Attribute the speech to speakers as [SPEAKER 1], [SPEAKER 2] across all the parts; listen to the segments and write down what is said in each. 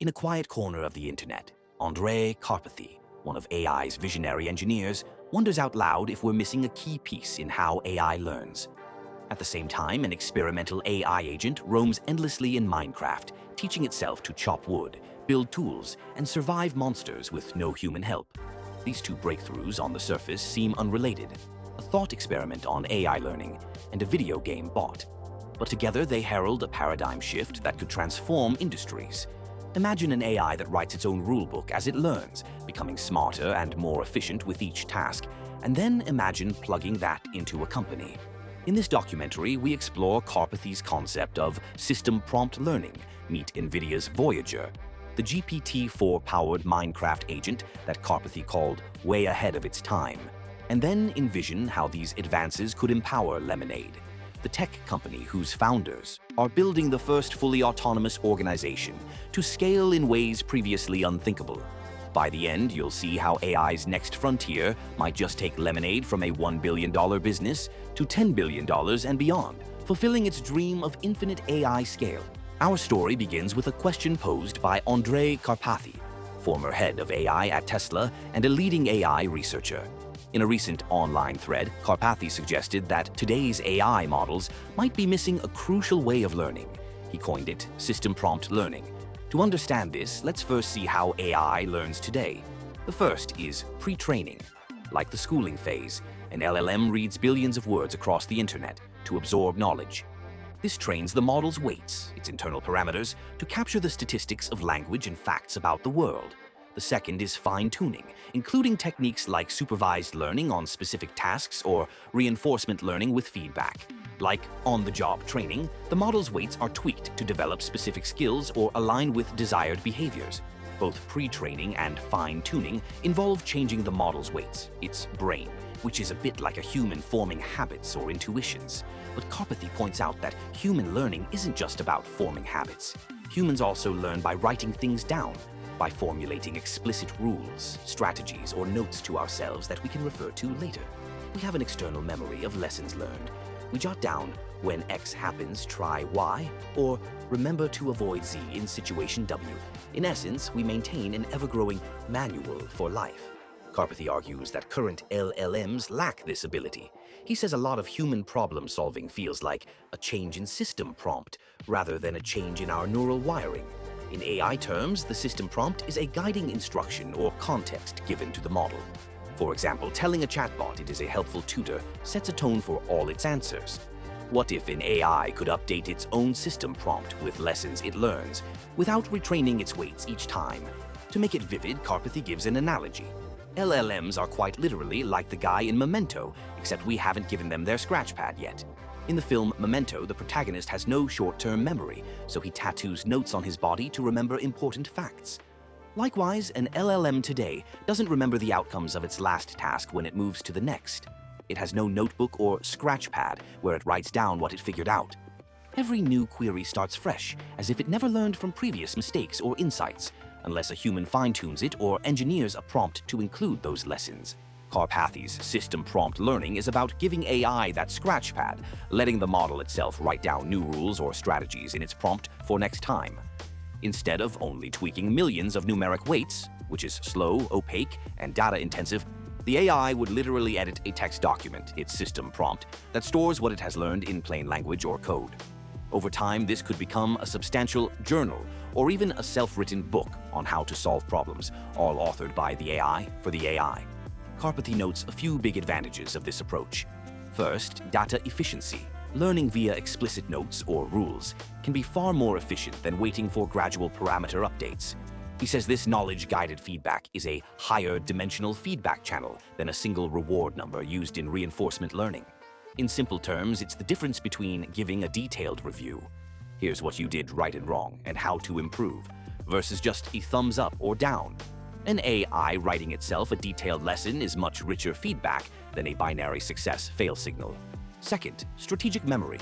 [SPEAKER 1] In a quiet corner of the internet, Andrej Karpathy, one of AI's visionary engineers, wonders out loud if we're missing a key piece in how AI learns. At the same time, an experimental AI agent roams endlessly in Minecraft, teaching itself to chop wood, build tools, and survive monsters with no human help. These two breakthroughs on the surface seem unrelated: a thought experiment on AI learning and a video game bot. But together they herald a paradigm shift that could transform industries. Imagine an AI that writes its own rulebook as it learns, becoming smarter and more efficient with each task, and then imagine plugging that into a company. In this documentary, we explore Karpathy's concept of system prompt learning, meet Nvidia's Voyager, the GPT-4-powered Minecraft agent that Karpathy called way ahead of its time, and then envision how these advances could empower Lemonade, the tech company whose founders are building the first fully autonomous organization to scale in ways previously unthinkable. By the end, you'll see how AI's next frontier might just take Lemonade from a $1 billion business to $10 billion and beyond, fulfilling its dream of infinite AI scale. Our story begins with a question posed by Andrej Karpathy, former head of AI at Tesla and a leading AI researcher. In a recent online thread, Karpathy suggested that today's AI models might be missing a crucial way of learning. He coined it system prompt learning. To understand this, let's first see how AI learns today. The first is pre-training. Like the schooling phase, an LLM reads billions of words across the internet to absorb knowledge. This trains the model's weights, its internal parameters, to capture the statistics of language and facts about the world. The second is fine-tuning, including techniques like supervised learning on specific tasks or reinforcement learning with feedback. Like on-the-job training, the model's weights are tweaked to develop specific skills or align with desired behaviors. Both pre-training and fine-tuning involve changing the model's weights, its brain, which is a bit like a human forming habits or intuitions. But Karpathy points out that human learning isn't just about forming habits. Humans also learn by writing things down, by formulating explicit rules, strategies, or notes to ourselves that we can refer to later. We have an external memory of lessons learned. We jot down, when X happens, try Y, or remember to avoid Z in situation W. In essence, we maintain an ever-growing manual for life. Karpathy argues that current LLMs lack this ability. He says a lot of human problem-solving feels like a change in system prompt, rather than a change in our neural wiring. In AI terms, the system prompt is a guiding instruction or context given to the model. For example, telling a chatbot it is a helpful tutor sets a tone for all its answers. What if an AI could update its own system prompt with lessons it learns, without retraining its weights each time? To make it vivid, Karpathy gives an analogy. LLMs are quite literally like the guy in Memento, except we haven't given them their scratchpad yet. In the film Memento, the protagonist has no short-term memory, so he tattoos notes on his body to remember important facts. Likewise, an LLM today doesn't remember the outcomes of its last task when it moves to the next. It has no notebook or scratchpad where it writes down what it figured out. Every new query starts fresh, as if it never learned from previous mistakes or insights, unless a human fine-tunes it or engineers a prompt to include those lessons. Karpathy's system prompt learning is about giving AI that scratchpad, letting the model itself write down new rules or strategies in its prompt for next time. Instead of only tweaking millions of numeric weights, which is slow, opaque, and data-intensive, the AI would literally edit a text document, its system prompt, that stores what it has learned in plain language or code. Over time, this could become a substantial journal or even a self-written book on how to solve problems, all authored by the AI for the AI. Karpathy notes a few big advantages of this approach. First, data efficiency. Learning via explicit notes or rules can be far more efficient than waiting for gradual parameter updates. He says this knowledge-guided feedback is a higher dimensional feedback channel than a single reward number used in reinforcement learning. In simple terms, it's the difference between giving a detailed review, here's what you did right and wrong and how to improve, versus just a thumbs up or down. An AI writing itself a detailed lesson is much richer feedback than a binary success-fail signal. Second, strategic memory.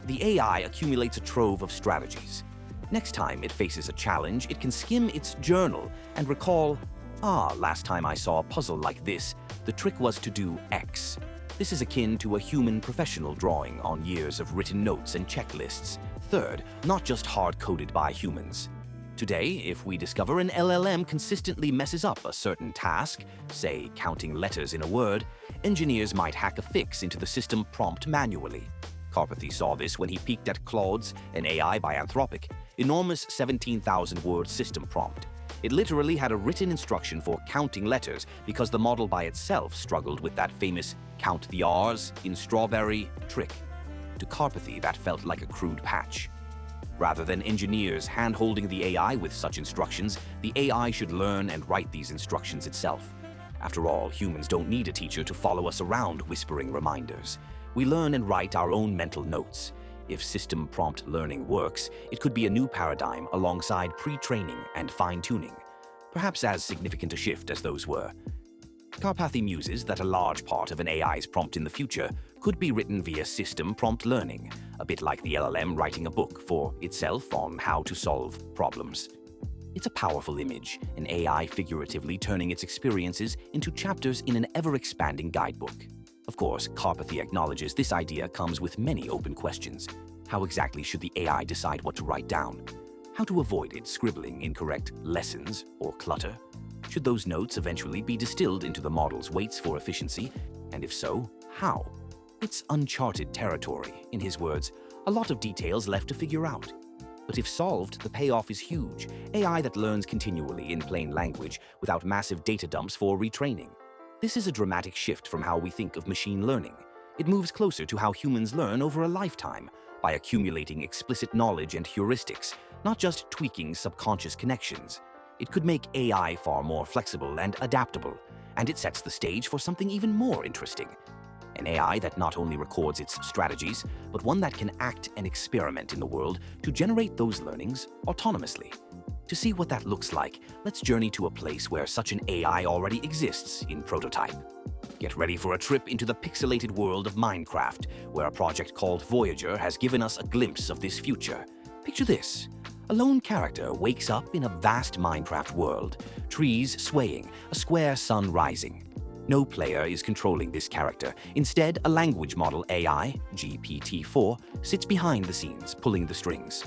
[SPEAKER 1] The AI accumulates a trove of strategies. Next time it faces a challenge, it can skim its journal and recall, last time I saw a puzzle like this, the trick was to do X. This is akin to a human professional drawing on years of written notes and checklists. Third, not just hard-coded by humans. Today, if we discover an LLM consistently messes up a certain task, say counting letters in a word, engineers might hack a fix into the system prompt manually. Karpathy saw this when he peeked at Claude's, an AI by Anthropic, enormous 17,000-word system prompt. It literally had a written instruction for counting letters because the model by itself struggled with that famous count the R's in strawberry trick. To Karpathy, that felt like a crude patch. Rather than engineers hand-holding the AI with such instructions, the AI should learn and write these instructions itself. After all, humans don't need a teacher to follow us around whispering reminders. We learn and write our own mental notes. If system prompt learning works, it could be a new paradigm alongside pre-training and fine-tuning, perhaps as significant a shift as those were. Karpathy muses that a large part of an AI's prompt in the future could be written via system prompt learning, a bit like the LLM writing a book for itself on how to solve problems. It's a powerful image, an AI figuratively turning its experiences into chapters in an ever-expanding guidebook. Of course, Karpathy acknowledges this idea comes with many open questions. How exactly should the AI decide what to write down? How to avoid it scribbling incorrect lessons or clutter? Should those notes eventually be distilled into the model's weights for efficiency? And if so, how? It's uncharted territory, in his words, a lot of details left to figure out. But if solved, the payoff is huge, AI that learns continually in plain language without massive data dumps for retraining. This is a dramatic shift from how we think of machine learning. It moves closer to how humans learn over a lifetime, by accumulating explicit knowledge and heuristics, not just tweaking subconscious connections. It could make AI far more flexible and adaptable, and it sets the stage for something even more interesting. An AI that not only records its strategies, but one that can act and experiment in the world to generate those learnings autonomously. To see what that looks like, let's journey to a place where such an AI already exists in prototype. Get ready for a trip into the pixelated world of Minecraft, where a project called Voyager has given us a glimpse of this future. Picture this. A lone character wakes up in a vast Minecraft world, trees swaying, a square sun rising. No player is controlling this character. Instead, a language model AI, GPT-4, sits behind the scenes, pulling the strings.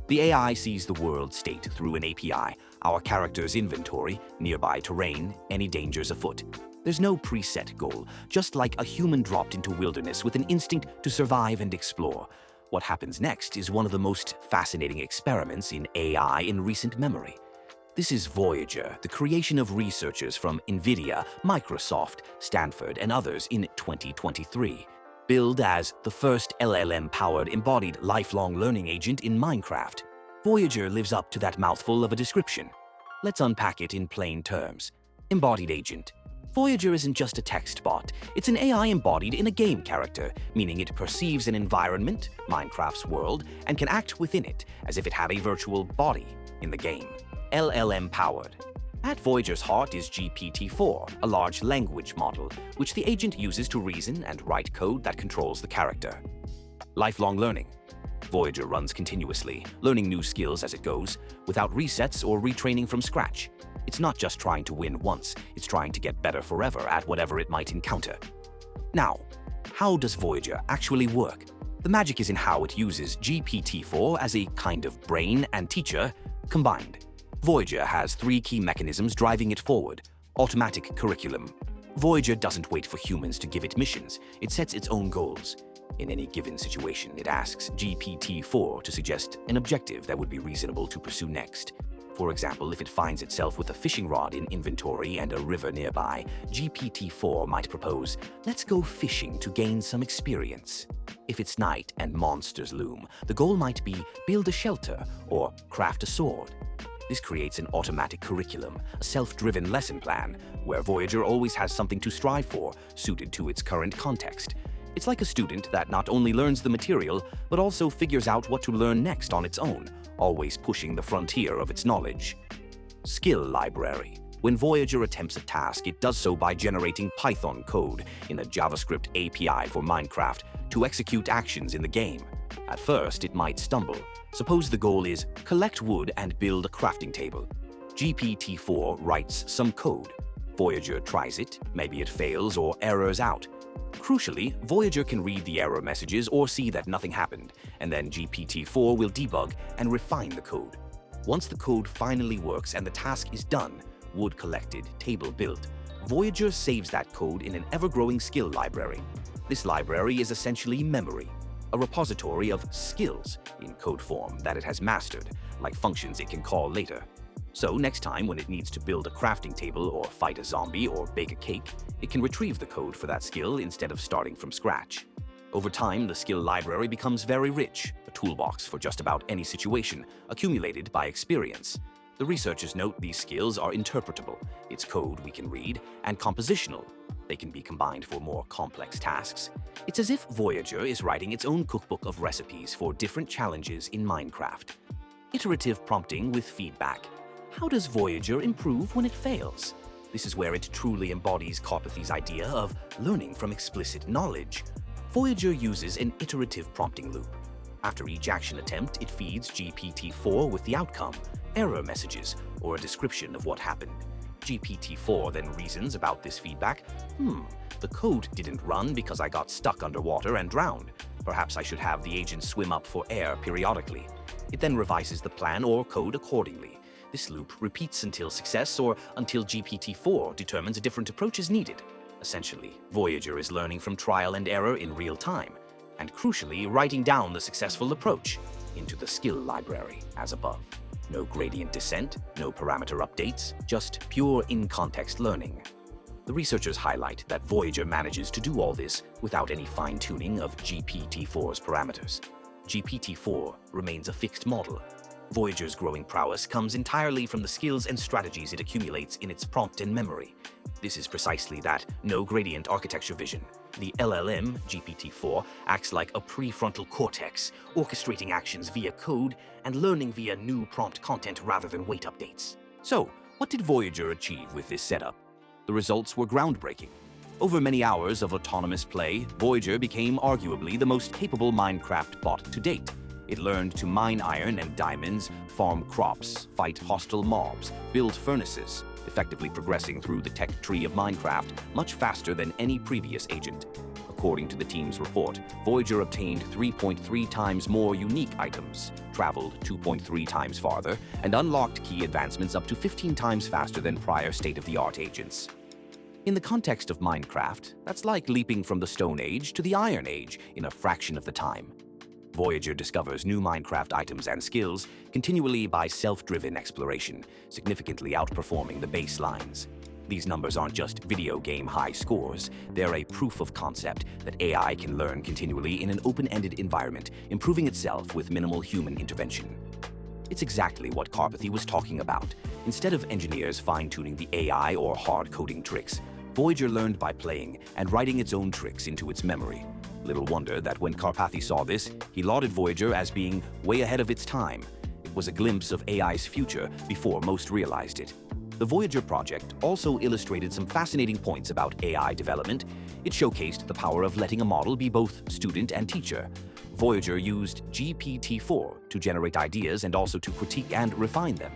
[SPEAKER 1] The AI sees the world state through an API, our character's inventory, nearby terrain, any dangers afoot. There's no preset goal, just like a human dropped into wilderness with an instinct to survive and explore. What happens next is one of the most fascinating experiments in AI in recent memory. This is Voyager, the creation of researchers from Nvidia, Microsoft, Stanford, and others in 2023. Billed as the first LLM-powered embodied lifelong learning agent in Minecraft, Voyager lives up to that mouthful of a description. Let's unpack it in plain terms. Embodied agent. Voyager isn't just a text bot, it's an AI embodied in a game character, meaning it perceives an environment, Minecraft's world, and can act within it as if it had a virtual body in the game. LLM-powered. At Voyager's heart is GPT-4, a large language model, which the agent uses to reason and write code that controls the character. Lifelong learning. Voyager runs continuously, learning new skills as it goes, without resets or retraining from scratch. It's not just trying to win once, it's trying to get better forever at whatever it might encounter. Now, how does Voyager actually work? The magic is in how it uses GPT-4 as a kind of brain and teacher combined. Voyager has three key mechanisms driving it forward. Automatic curriculum. Voyager doesn't wait for humans to give it missions, it sets its own goals. In any given situation, it asks GPT-4 to suggest an objective that would be reasonable to pursue next. For example, if it finds itself with a fishing rod in inventory and a river nearby, GPT-4 might propose, let's go fishing to gain some experience. If it's night and monsters loom, the goal might be build a shelter or craft a sword. This creates an automatic curriculum, a self-driven lesson plan, where Voyager always has something to strive for, suited to its current context. It's like a student that not only learns the material, but also figures out what to learn next on its own, always pushing the frontier of its knowledge. Skill library. When Voyager attempts a task, it does so by generating Python code in a JavaScript API for Minecraft to execute actions in the game. At first, it might stumble. Suppose the goal is collect wood and build a crafting table. GPT-4 writes some code. Voyager tries it, maybe it fails or errors out. Crucially, Voyager can read the error messages or see that nothing happened, and then GPT-4 will debug and refine the code. Once the code finally works and the task is done, wood collected, table built, Voyager saves that code in an ever-growing skill library. This library is essentially memory, a repository of skills in code form that it has mastered, like functions it can call later. So next time when it needs to build a crafting table or fight a zombie or bake a cake, it can retrieve the code for that skill instead of starting from scratch. Over time, the skill library becomes very rich, a toolbox for just about any situation, accumulated by experience. The researchers note these skills are interpretable, it's code we can read, and compositional. They can be combined for more complex tasks. It's as if Voyager is writing its own cookbook of recipes for different challenges in Minecraft. Iterative prompting with feedback. How does Voyager improve when it fails? This is where it truly embodies Karpathy's idea of learning from explicit knowledge. Voyager uses an iterative prompting loop. After each action attempt, it feeds GPT-4 with the outcome, error messages, or a description of what happened. GPT-4 then reasons about this feedback. The code didn't run because I got stuck underwater and drowned. Perhaps I should have the agent swim up for air periodically. It then revises the plan or code accordingly. This loop repeats until success or until GPT-4 determines a different approach is needed. Essentially, Voyager is learning from trial and error in real time, and crucially, writing down the successful approach into the skill library as above. No gradient descent, no parameter updates, just pure in-context learning. The researchers highlight that Voyager manages to do all this without any fine-tuning of GPT-4's parameters. GPT-4 remains a fixed model. Voyager's growing prowess comes entirely from the skills and strategies it accumulates in its prompt and memory. This is precisely that no-gradient architecture vision. The LLM, GPT-4, acts like a prefrontal cortex, orchestrating actions via code and learning via new prompt content rather than weight updates. So, what did Voyager achieve with this setup? The results were groundbreaking. Over many hours of autonomous play, Voyager became arguably the most capable Minecraft bot to date. It learned to mine iron and diamonds, farm crops, fight hostile mobs, build furnaces, effectively progressing through the tech tree of Minecraft much faster than any previous agent. According to the team's report, Voyager obtained 3.3 times more unique items, traveled 2.3 times farther, and unlocked key advancements up to 15 times faster than prior state-of-the-art agents. In the context of Minecraft, that's like leaping from the Stone Age to the Iron Age in a fraction of the time. Voyager discovers new Minecraft items and skills continually by self-driven exploration, significantly outperforming the baselines. These numbers aren't just video game high scores, they're a proof of concept that AI can learn continually in an open-ended environment, improving itself with minimal human intervention. It's exactly what Karpathy was talking about. Instead of engineers fine-tuning the AI or hard-coding tricks, Voyager learned by playing and writing its own tricks into its memory. Little wonder that when Karpathy saw this, he lauded Voyager as being way ahead of its time. It was a glimpse of AI's future before most realized it. The Voyager project also illustrated some fascinating points about AI development. It showcased the power of letting a model be both student and teacher. Voyager used GPT-4 to generate ideas and also to critique and refine them.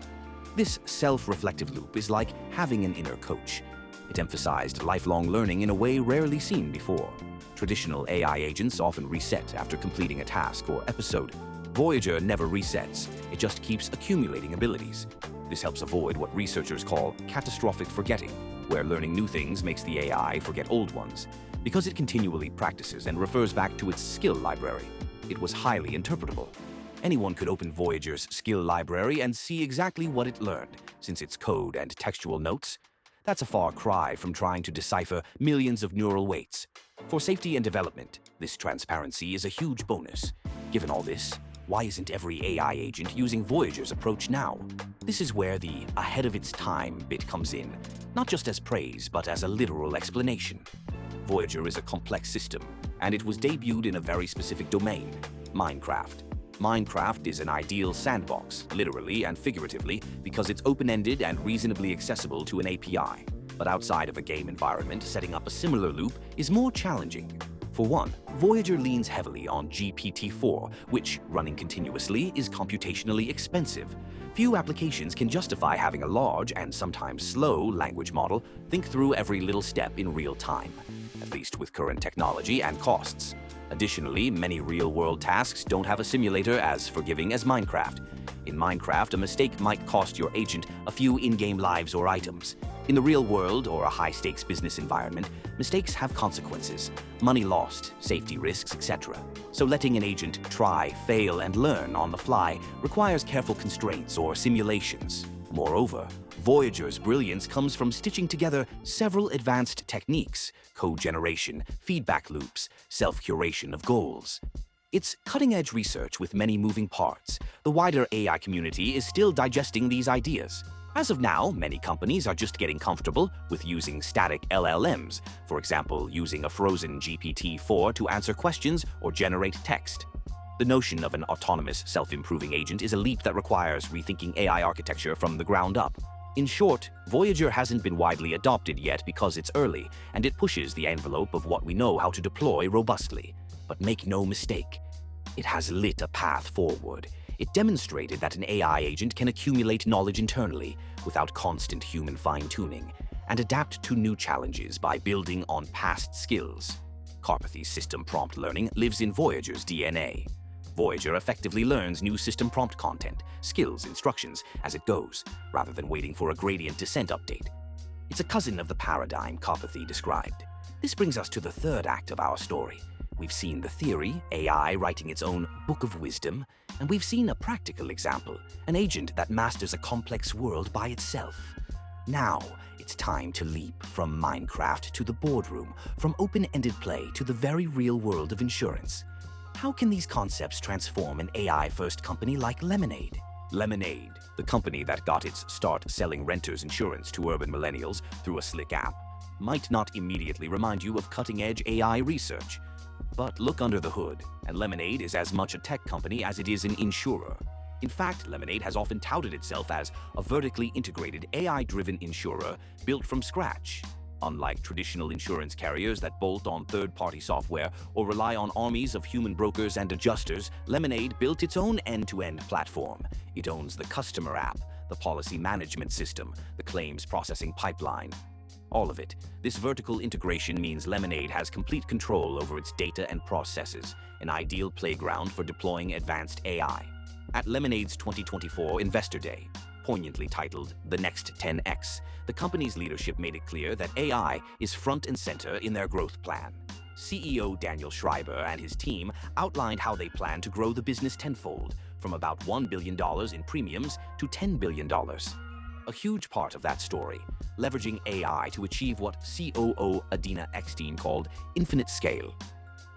[SPEAKER 1] This self-reflective loop is like having an inner coach. It emphasized lifelong learning in a way rarely seen before. Traditional AI agents often reset after completing a task or episode. Voyager never resets, it just keeps accumulating abilities. This helps avoid what researchers call catastrophic forgetting, where learning new things makes the AI forget old ones. Because it continually practices and refers back to its skill library, it was highly interpretable. Anyone could open Voyager's skill library and see exactly what it learned, since its code and textual notes. That's a far cry from trying to decipher millions of neural weights. For safety and development, this transparency is a huge bonus. Given all this, why isn't every AI agent using Voyager's approach now? This is where the ahead of its time bit comes in, not just as praise, but as a literal explanation. Voyager is a complex system, and it was debuted in a very specific domain, Minecraft. Minecraft is an ideal sandbox, literally and figuratively, because it's open-ended and reasonably accessible to an API. But outside of a game environment, setting up a similar loop is more challenging. For one, Voyager leans heavily on GPT-4, which, running continuously, is computationally expensive. Few applications can justify having a large and sometimes slow language model think through every little step in real time. at least with current technology and costs. Additionally, many real-world tasks don't have a simulator as forgiving as Minecraft. In Minecraft, a mistake might cost your agent a few in-game lives or items. In the real world or a high-stakes business environment, mistakes have consequences, money lost, safety risks, etc. So letting an agent try, fail, and learn on the fly requires careful constraints or simulations. Moreover, Voyager's brilliance comes from stitching together several advanced techniques: code generation, feedback loops, self-curation of goals. It's cutting-edge research with many moving parts. The wider AI community is still digesting these ideas. As of now, many companies are just getting comfortable with using static LLMs, for example, using a frozen GPT-4 to answer questions or generate text. The notion of an autonomous, self-improving agent is a leap that requires rethinking AI architecture from the ground up. In short, Voyager hasn't been widely adopted yet because it's early, and it pushes the envelope of what we know how to deploy robustly. But make no mistake, it has lit a path forward. It demonstrated that an AI agent can accumulate knowledge internally without constant human fine-tuning and adapt to new challenges by building on past skills. Karpathy's system prompt learning lives in Voyager's DNA. Voyager effectively learns new system prompt content, skills, instructions as it goes, rather than waiting for a gradient descent update. It's a cousin of the paradigm Karpathy described. This brings us to the third act of our story. We've seen the theory, AI writing its own book of wisdom, and we've seen a practical example, an agent that masters a complex world by itself. Now, it's time to leap from Minecraft to the boardroom, from open-ended play to the very real world of insurance. How can these concepts transform an AI-first company like Lemonade? Lemonade, the company that got its start selling renters insurance to urban millennials through a slick app, might not immediately remind you of cutting-edge AI research. But look under the hood, and Lemonade is as much a tech company as it is an insurer. In fact, Lemonade has often touted itself as a vertically integrated AI-driven insurer built from scratch. Unlike traditional insurance carriers that bolt on third-party software or rely on armies of human brokers and adjusters, Lemonade built its own end-to-end platform. It owns the customer app, the policy management system, the claims processing pipeline. All of it. This vertical integration means Lemonade has complete control over its data and processes, an ideal playground for deploying advanced AI. At Lemonade's 2024 Investor Day, poignantly titled The Next 10X, the company's leadership made it clear that AI is front and center in their growth plan. CEO Daniel Schreiber and his team outlined how they plan to grow the business tenfold, from about $1 billion in premiums to $10 billion. A huge part of that story, leveraging AI to achieve what COO Adina Eckstein called infinite scale.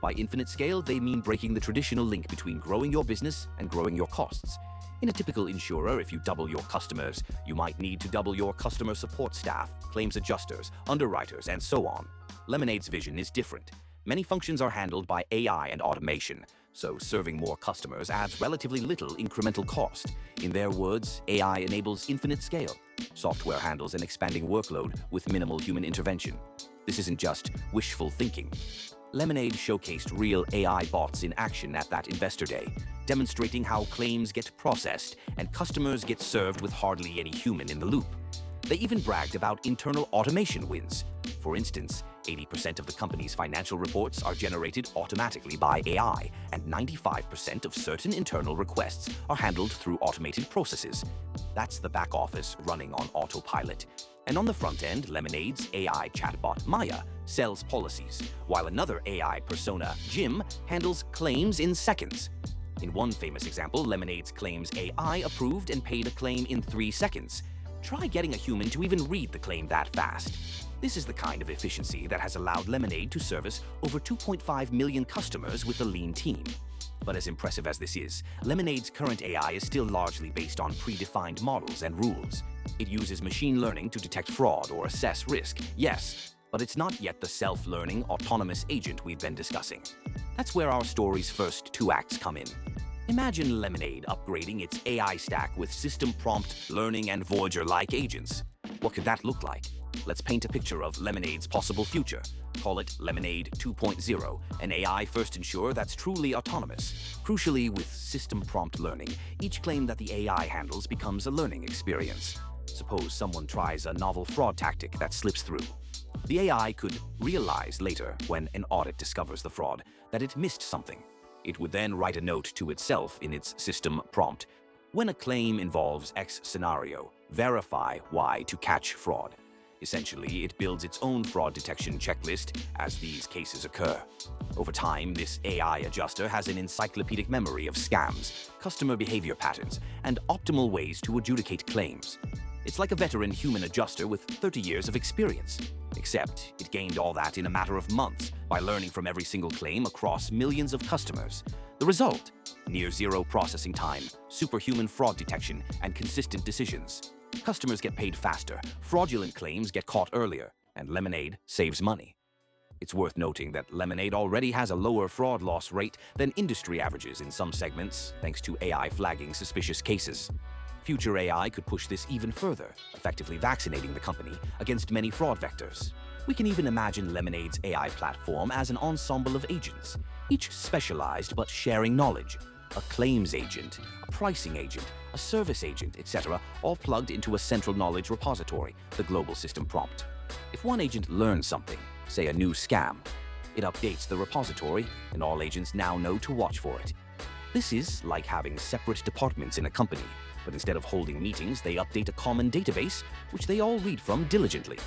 [SPEAKER 1] By infinite scale, they mean breaking the traditional link between growing your business and growing your costs. In a typical insurer, if you double your customers, you might need to double your customer support staff, claims adjusters, underwriters, and so on. Lemonade's vision is different. Many functions are handled by AI and automation, so serving more customers adds relatively little incremental cost. In their words, AI enables infinite scale. Software handles an expanding workload with minimal human intervention. This isn't just wishful thinking. Lemonade showcased real AI bots in action at that Investor Day, demonstrating how claims get processed and customers get served with hardly any human in the loop. They even bragged about internal automation wins. For instance, 80% of the company's financial reports are generated automatically by AI, and 95% of certain internal requests are handled through automated processes. That's the back office running on autopilot. And on the front end, Lemonade's AI chatbot Maya sells policies, while another AI persona, Jim, handles claims in seconds. In one famous example, Lemonade's claims AI approved and paid a claim in 3 seconds. Try getting a human to even read the claim that fast. This is the kind of efficiency that has allowed Lemonade to service over 2.5 million customers with a lean team. But as impressive as this is, Lemonade's current AI is still largely based on predefined models and rules. It uses machine learning to detect fraud or assess risk, yes, but it's not yet the self-learning, autonomous agent we've been discussing. That's where our story's first 2 acts come in. Imagine Lemonade upgrading its AI stack with system prompt learning and Voyager-like agents. What could that look like? Let's paint a picture of Lemonade's possible future. Call it Lemonade 2.0, an AI-first insurer that's truly autonomous. Crucially, with system prompt learning, each claim that the AI handles becomes a learning experience. Suppose someone tries a novel fraud tactic that slips through. The AI could realize later, when an audit discovers the fraud, that it missed something. It would then write a note to itself in its system prompt. When a claim involves X scenario, verify Y to catch fraud. Essentially, it builds its own fraud detection checklist as these cases occur. Over time, this AI adjuster has an encyclopedic memory of scams, customer behavior patterns, and optimal ways to adjudicate claims. It's like a veteran human adjuster with 30 years of experience. Except it gained all that in a matter of months by learning from every single claim across millions of customers. The result? Near zero processing time, superhuman fraud detection, and consistent decisions. Customers get paid faster, fraudulent claims get caught earlier, and Lemonade saves money. It's worth noting that Lemonade already has a lower fraud loss rate than industry averages in some segments, thanks to AI flagging suspicious cases. Future AI could push this even further, effectively vaccinating the company against many fraud vectors. We can even imagine Lemonade's AI platform as an ensemble of agents, each specialized but sharing knowledge. A claims agent, a pricing agent, a service agent, etc., all plugged into a central knowledge repository, the global system prompt. If one agent learns something, say a new scam, it updates the repository, and all agents now know to watch for it. This is like having separate departments in a company, but instead of holding meetings, they update a common database, which they all read from diligently.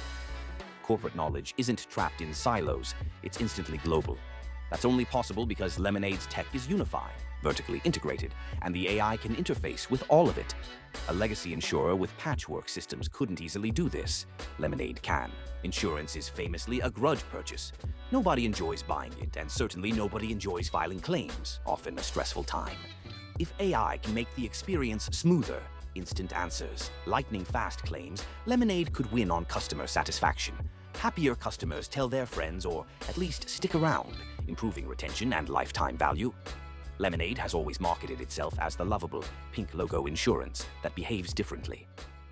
[SPEAKER 1] Corporate knowledge isn't trapped in silos, it's instantly global. That's only possible because Lemonade's tech is unified, vertically integrated, and the AI can interface with all of it. A legacy insurer with patchwork systems couldn't easily do this. Lemonade can. Insurance is famously a grudge purchase. Nobody enjoys buying it, and certainly nobody enjoys filing claims, often a stressful time. If AI can make the experience smoother, instant answers, lightning-fast claims, Lemonade could win on customer satisfaction. Happier customers tell their friends or at least stick around, improving retention and lifetime value. Lemonade has always marketed itself as the lovable, pink logo insurance that behaves differently.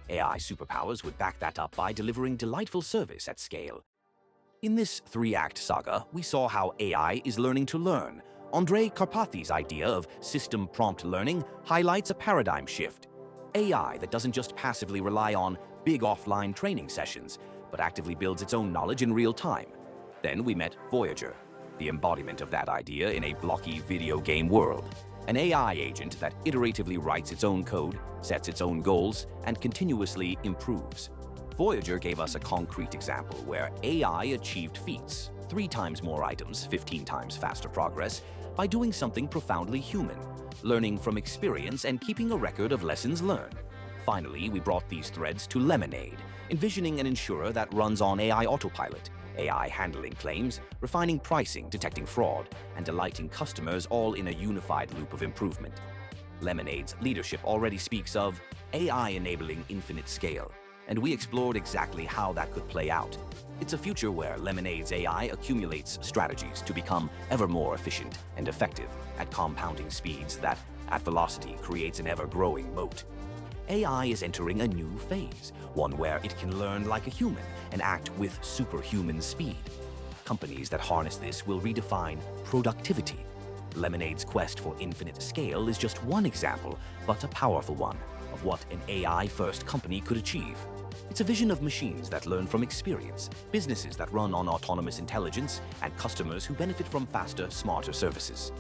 [SPEAKER 1] AI superpowers would back that up by delivering delightful service at scale. In this three-act saga, we saw how AI is learning to learn. Andrej Karpathy's idea of system prompt learning highlights a paradigm shift. AI that doesn't just passively rely on big offline training sessions, but actively builds its own knowledge in real time. Then we met Voyager, the embodiment of that idea in a blocky video game world. An AI agent that iteratively writes its own code, sets its own goals, and continuously improves. Voyager gave us a concrete example where AI achieved feats, 3 times more items, 15 times faster progress, by doing something profoundly human, learning from experience and keeping a record of lessons learned. Finally, we brought these threads to Lemonade, envisioning an insurer that runs on AI autopilot, AI handling claims, refining pricing, detecting fraud, and delighting customers all in a unified loop of improvement. Lemonade's leadership already speaks of AI enabling infinite scale, and we explored exactly how that could play out. It's a future where Lemonade's AI accumulates strategies to become ever more efficient and effective at compounding speeds that, at velocity, creates an ever-growing moat. AI is entering a new phase, one where it can learn like a human and act with superhuman speed. Companies that harness this will redefine productivity. Lemonade's quest for infinite scale is just one example, but a powerful one, of what an AI-first company could achieve. It's a vision of machines that learn from experience, businesses that run on autonomous intelligence, and customers who benefit from faster, smarter services.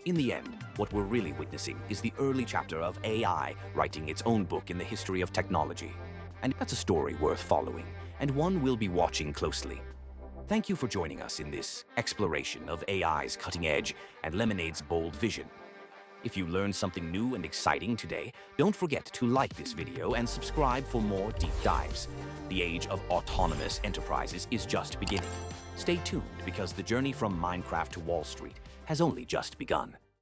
[SPEAKER 1] In the end, what we're really witnessing is the early chapter of AI writing its own book in the history of technology. And that's a story worth following, and one we'll be watching closely. Thank you for joining us in this exploration of AI's cutting edge and Lemonade's bold vision. If you learned something new and exciting today, don't forget to like this video and subscribe for more deep dives. The age of autonomous enterprises is just beginning. Stay tuned because the journey from Minecraft to Wall Street has only just begun.